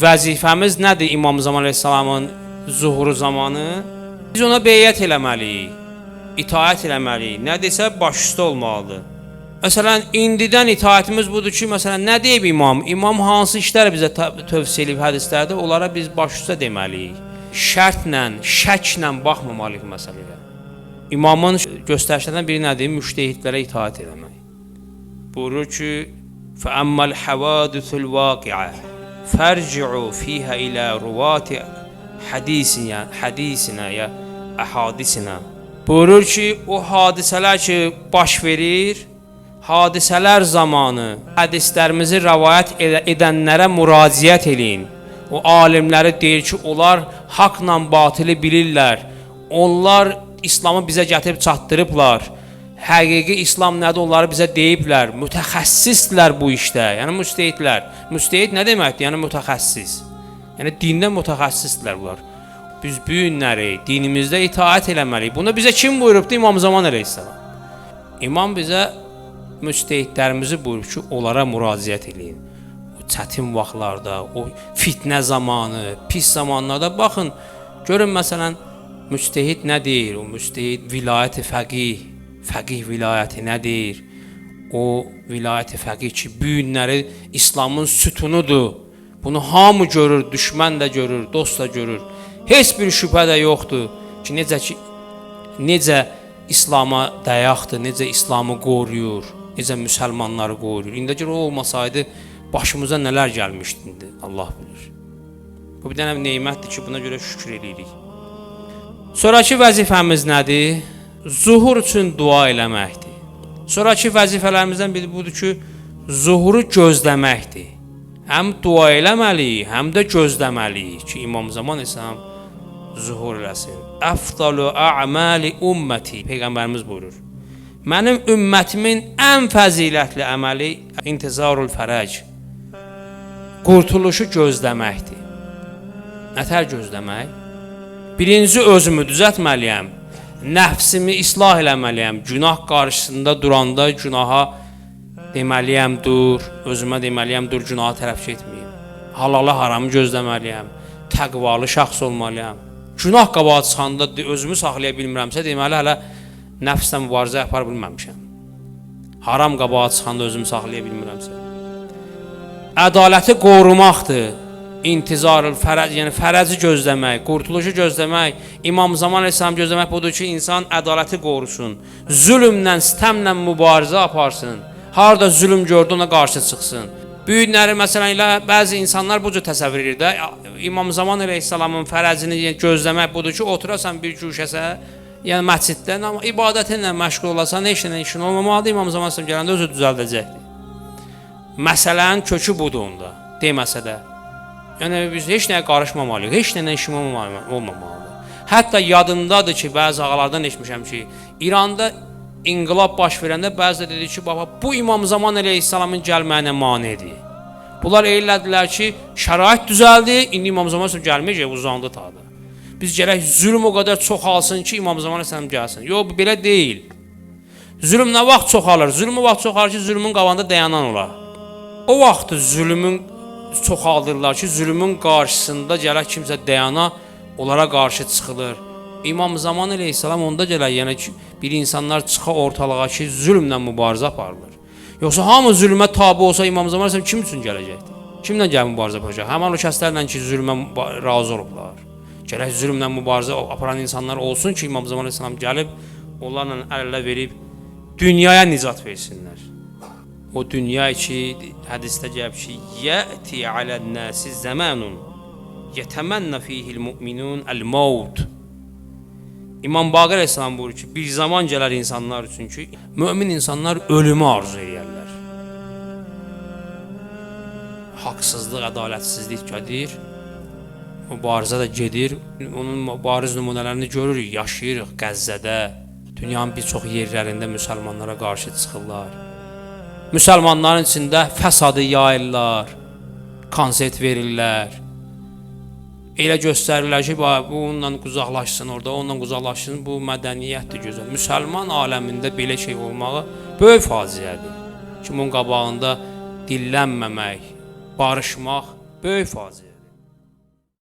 vəzifəmiz nədir İmam Zaman Aleyhisselamın zuhuru zamanı? Biz ona beyyət eləməliyik, itaət eləməliyik, nə desə baş üstə olmalıdır. Məsələn, indidən itaətimiz budur ki, məsələn, nə deyib imam? İmam hansı işlər bizə tövsiyə edib hədislərdə, onlara biz baş üstə deməliyik. Şərtlə, şəklə baxmamalıyıq məsələyə. İmamın göstərişlərindən biri nədir? Müştehidlərə itaət eləmək. Buyurur ki, فَأَمَّا الْحَوَادِثُ الْوَاقِعَةِ فَارْجِعُوا فِيهَا إِلَى رُوَاتِ حَدِيثِنَا ya əhadisinə. Buyurur ki, o hadisələr ki, baş verir, hadisələr zamanı hədislərimizi rəvayət edənlərə müraciət eləyin. O alimləri deyir ki, onlar haqla batılı bilirlər. Onlar İslamı bizə gətirib çatdırıblar. Həqiqi İslam nədir, onları bizə deyiblər. Mütəxəssisdirlər bu işdə, yəni müstehidlər. Müstehid nə deməkdir? Yəni mütəxəssis. Yəni dində mütəxəssisdirlər bunlar. Biz bu günləri dinimizdə itaət eləməliyik. Bunu bizə kim buyurubdu? İmam Zaman Aleyhisselam. İmam bizə müstehidlərimizi buyurub ki, onlara müraciət eləyin. O çətin vaxtlarda, o fitnə zamanı, pis zamanlarda baxın, görün məsələn, müstehid nə deyir? O müstehid vilayət-i fəqih, fəqih vilayəti nədir? O vilayət-i fəqih ki, bu günləri İslamın sütunudur. Bunu hamı görür, düşmən də görür, dost da görür. Heç bir şübhə də yoxdur ki, necə İslama dayaqdır, necə İslamı qoruyur, necə müsəlmanları qoruyur. İndəcə o olmasaydı, başımıza nələr gəlmişdi, Allah bilir. Bu bir dənə neymətdir ki, buna görə şükür edirik. Sonraki vəzifəmiz nədir? Zuhur üçün dua eləməkdir. Sonraki vəzifələrimizdən biri budur ki, zuhuru gözləməkdir. Həm dua eləməliyik, həm də gözləməliyik ki, İmam Zaman Aleyhisselam zuhur eləsin. Əfdalu a'mali ümməti, Peyğəmbərimiz buyurur. Mənim ümmətimin ən fəzilətli əməli intizarul fərəc, qurtuluşu gözləməkdir. Nətər gözləmək? Birinci özümü düzəltməliyəm, nəfsimi islah eləməliyəm, günah qarşısında duranda günaha deməliyəm, dur, özümə deməliyəm, dur, günaha tərəf getməyim. Halalı haramı gözləməliyəm, təqvalı şəxs olmalıyam. Günah qabağa çıxanda özümü saxlaya bilmirəmsə, deməli, hələ nəfslə mübarizə yapar bilməmişəm. Haram qabağa çıxanda özümü saxlaya bilmirəmsə. Ədaləti qorumaqdır. İntizarul fərəc, yəni fərəci gözləmək, qurtuluşu gözləmək, İmam Zaman Aleyhisselam gözləmək budur ki, insan ədaləti qorusun, zülmlə, sistəmlə mübarizə aparsın, harada zülm gördü ona qarşı çıxsın. Bu günləri məsələn ilə bəzi insanlar bu cür təsəvvür edir də, İmam Zaman Aleyhisselamın fərəzini gözləmək budur ki, oturasan bir güşəsə, yəni məsciddə, amma ibadətinlə məşğul olasan, heç nə işin olmamalıdır, İmam Zaman Aleyhisselam gələndə özü düzəldəcəkdir. Məsələnin kökü budur onda, deməsə də. Yəni biz heç nəyə qarışmamalıyıq, heç nəyə işim olmamalıdır. Hətta yadımdadır ki, bəzi ağalardan eşitmişəm ki, İranda inqilab baş verəndə bəzi də dedi ki, baba, bu İmam Zaman Aleyhisselamın gəlməyinə manidir. Bunlar eylədilər ki, şərait düzəldi, indi İmam Zaman Aleyhisselam gəlməyəcək, uzandı tadı. Biz gərək zülm o qədər çoxalsın ki, İmam Zaman Aleyhisselam gəlsin. Yox, bu belə deyil. Zülm nə vaxt çoxalır? Zülm o vaxt çoxalır ki, zülmün qabağında dayanan olar. O vaxt zülmün çoxaldırlar ki, zülmün qarşısında gələk kimsə dayana, onlara qarşı çıxılır. İmam Zaman Aleyhisselam onda gələk, yəni ki, bir insanlar çıxa ortalığa ki, zülmlə mübarizə aparılır. Yoxsa hamı zülmə tabi olsa İmam Zaman Aleyhisselam kim üçün gələcəkdir? Kimlə gəlib mübarizə aparacaq? Həman o kəslərlə ki, zülmə razı olublar. Gələk zülmlə mübarizə aparan insanlar olsun ki, İmam Zaman Aleyhisselam gəlib, onlarla əl-ələ verib dünyaya nicat versinlər. O dünya ki, hədisdə gəlib ki, yəti alən-nəsi zəmanun yetəmənnə fihil müminun əl-maut. İmam Baqir Aleyhisselam buyurur ki, bir zaman gələr insanlar üçün ki, mümin insanlar ölümü arzu edərlər. Haqsızlıq, ədalətsizlik gəlir, mübarizə də gedir. Onun mübariz nümunələrini görürük, yaşayırıq Qəzzədə, dünyanın bir çox yerlərində müsəlmanlara qarşı çıxırlar. Müsəlmanların içində fəsadı yayırlar, konsert verirlər. Elə göstərirlər ki, bu onunla uzaqlaşsın orada, onunla uzaqlaşsın, bu mədəniyyətdir gözəl. Müsəlman aləmində belə şey olmağı böyük faciədir. Kimin qabağında dillənməmək, barışmaq böyük faciədir.